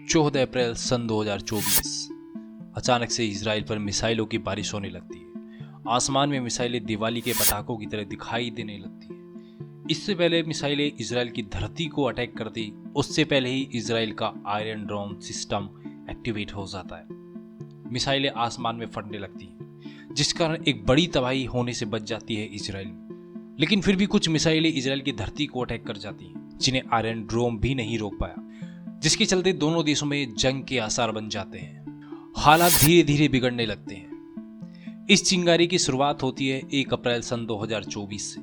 14 अप्रैल सन 2024 अचानक से इजराइल पर मिसाइलों की बारिश होने लगती है। आसमान में मिसाइलें दिवाली के पटाखों की तरह दिखाई देने लगती है। इससे पहले मिसाइलें इजराइल की धरती को अटैक करती, उससे पहले ही इजराइल का आयरन ड्रोन सिस्टम एक्टिवेट हो जाता है। मिसाइलें आसमान में फटने लगती हैं, जिस कारण एक बड़ी तबाही होने से बच जाती है इजराइल में। लेकिन फिर भी कुछ मिसाइलें इजराइल की धरती को अटैक कर जाती हैं, जिन्हें आयरन ड्रोन भी नहीं रोक पाया, जिसके चलते दोनों देशों में जंग के आसार बन जाते हैं। हालात धीरे धीरे बिगड़ने लगते हैं। इस चिंगारी की शुरुआत होती है 1 अप्रैल सन 2024 से।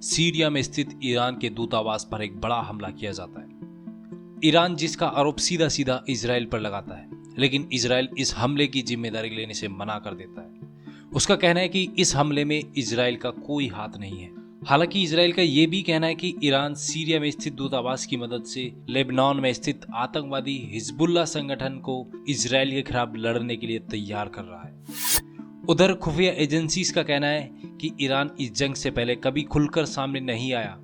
सीरिया में स्थित ईरान के दूतावास पर एक बड़ा हमला किया जाता है। ईरान जिसका आरोप सीधा सीधा इजराइल पर लगाता है, लेकिन इजराइल इस हमले की जिम्मेदारी लेने से मना कर देता है। उसका कहना है कि इस हमले में इजराइल का कोई हाथ नहीं है। हालांकि इजराइल का यह भी कहना है कि ईरान सीरिया में स्थित दूतावास की मदद से लेबनान में स्थित आतंकवादी हिजबुल्लाह संगठन को इजराइल के खिलाफ लड़ने के लिए तैयार कर रहा है। उधर खुफिया एजेंसीज का कहना है कि ईरान इस जंग से पहले कभी खुलकर सामने नहीं आया,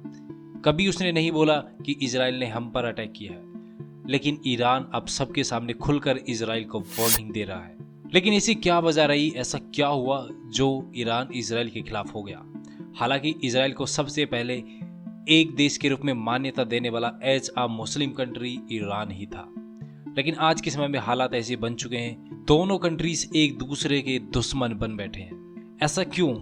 कभी उसने नहीं बोला कि इजराइल ने हम पर अटैक किया है। लेकिन ईरान अब सबके सामने खुलकर इजराइल को वार्निंग दे रहा है। लेकिन ऐसी क्या वजह रही, ऐसा क्या हुआ जो ईरान इजराइल के खिलाफ हो गया? हालांकि इजराइल को सबसे पहले एक देश के रूप में मान्यता देने वाला as a Muslim country Iran ही था, लेकिन आज के समय में हालात ऐसे बन चुके हैं, दोनों कंट्रीज एक दूसरे के दुश्मन बन बैठे हैं। ऐसा क्यों?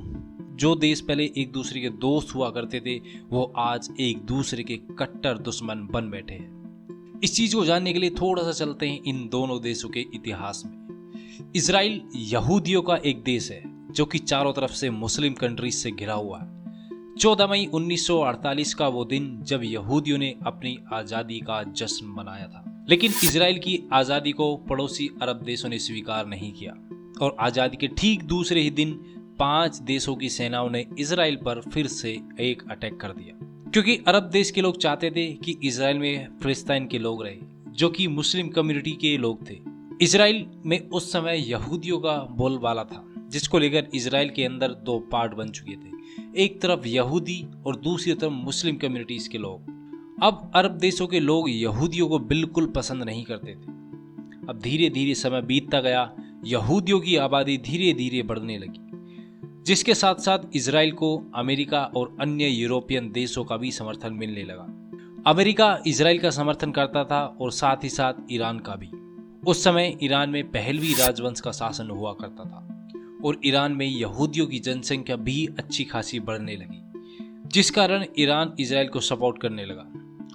जो देश पहले एक दूसरे के दोस्त हुआ करते थे, वो आज एक दूसरे के कट्टर दुश्मन बन बैठे हैं। इस चीज को जानने के लिए थोड़ा सा चलते हैं इन दोनों देशों के इतिहास में। इजराइल यहूदियों का एक देश है जो कि चारों तरफ से मुस्लिम कंट्रीज से घिरा हुआ है। 14 मई 1948 का वो दिन जब यहूदियों ने अपनी आजादी का जश्न मनाया था, लेकिन इजराइल की आजादी को पड़ोसी अरब देशों ने स्वीकार नहीं किया और आजादी के ठीक दूसरे ही दिन 5 देशों की सेनाओं ने इजराइल पर फिर से एक अटैक कर दिया, क्योंकि अरब देश के लोग चाहते थे कि इजराइल में फिलिस्तीन के लोग रहे, जो कि मुस्लिम कम्युनिटी के लोग थे। इजराइल में उस समय यहूदियों का बोलबाला था, जिसको लेकर इजराइल के अंदर 2 पार्ट बन चुके थे। एक तरफ यहूदी और दूसरी तरफ मुस्लिम कम्युनिटीज के लोग। अब अरब देशों के लोग यहूदियों को बिल्कुल पसंद नहीं करते थे। अब धीरे धीरे समय बीतता गया, यहूदियों की आबादी धीरे धीरे बढ़ने लगी, जिसके साथ साथ इजराइल को अमेरिका और अन्य यूरोपियन देशों का भी समर्थन मिलने लगा। अमेरिका इजराइल का समर्थन करता था और साथ ही साथ ईरान का भी। उस समय ईरान में पहलवी राजवंश का शासन हुआ करता था और ईरान में यहूदियों की जनसंख्या भी अच्छी खासी बढ़ने लगी, जिस कारण ईरान इजराइल को सपोर्ट करने लगा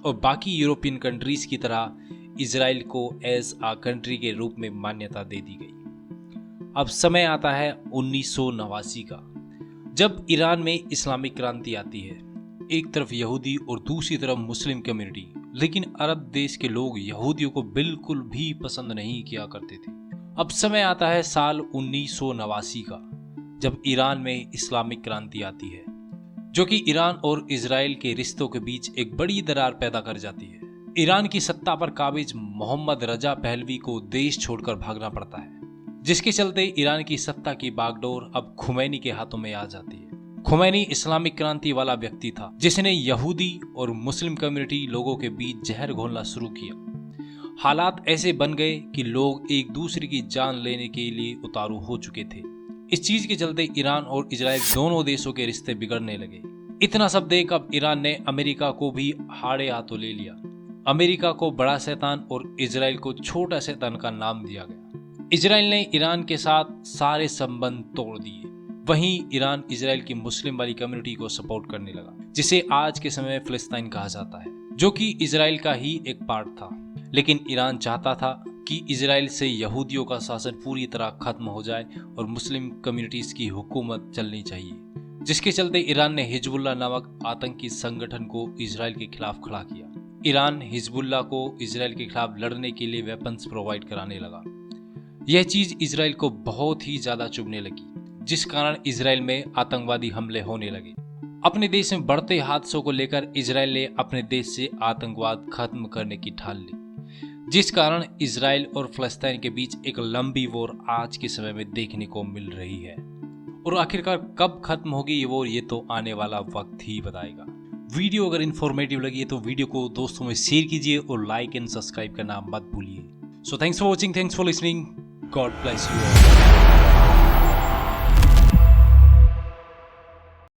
और बाकी यूरोपियन कंट्रीज की तरह इजराइल को एज आ कंट्री के रूप में मान्यता दे दी गई। अब समय आता है 1989 का, जब ईरान में इस्लामिक क्रांति आती है। एक तरफ यहूदी और दूसरी तरफ मुस्लिम कम्युनिटी, लेकिन अरब देश के लोग यहूदियों को बिल्कुल भी पसंद नहीं किया करते थे। अब समय आता है साल 1989 का, जब ईरान में इस्लामिक क्रांति आती है, जो कि ईरान और इजराइल के रिश्तों के बीच एक बड़ी दरार पैदा कर जाती है। ईरान की सत्ता पर काबिज मोहम्मद रजा पहलवी को देश छोड़कर भागना पड़ता है, जिसके चलते ईरान की सत्ता की बागडोर अब खुमैनी के हाथों में आ जाती है। खुमैनी इस्लामिक क्रांति वाला व्यक्ति था, जिसने यहूदी और मुस्लिम कम्युनिटी लोगों के बीच जहर घोलना शुरू किया। हालात ऐसे बन गए कि लोग एक दूसरे की जान लेने के लिए उतारू हो चुके थे। इस चीज के चलते ईरान और इजराइल दोनों देशों के रिश्ते बिगड़ने लगे। इतना सब देख अब ईरान ने अमेरिका को भी हाड़े हाथों ले लिया। अमेरिका को बड़ा शैतान और इजराइल को छोटा शैतान का नाम दिया गया। इजराइल ने ईरान के साथ सारे संबंध तोड़ दिए। वहीं ईरान इजराइल की मुस्लिम वाली कम्युनिटी को सपोर्ट करने लगा, जिसे आज के समय में फिलिस्तीन कहा जाता है, जो कि इजराइल का ही एक पार्ट था। लेकिन ईरान चाहता था कि इजराइल से यहूदियों का शासन पूरी तरह खत्म हो जाए और मुस्लिम कम्युनिटीज की हुकूमत चलनी चाहिए, जिसके चलते ईरान ने हिजबुल्लाह नामक आतंकी संगठन को इजराइल के खिलाफ खड़ा किया। ईरान हिजबुल्लाह को इजराइल के खिलाफ लड़ने के लिए वेपन्स प्रोवाइड कराने लगा। यह चीज इजराइल को बहुत ही ज्यादा चुभने लगी, जिस कारण इजराइल में आतंकवादी हमले होने लगे। अपने देश में बढ़ते हादसों को लेकर इजराइल ने अपने देश से आतंकवाद खत्म करने की ठान ली, जिस कारण इजराइल और फिलिस्तीन के बीच एक लंबी वॉर आज के समय में देखने को मिल रही है। और आखिरकार कब खत्म होगी ये वॉर, ये तो आने वाला वक्त ही बताएगा। वीडियो अगर इन्फॉर्मेटिव लगी है तो वीडियो को दोस्तों में शेयर कीजिए और लाइक एंड सब्सक्राइब करना मत भूलिए। So thanks for watching, thanks for listening. God bless you all.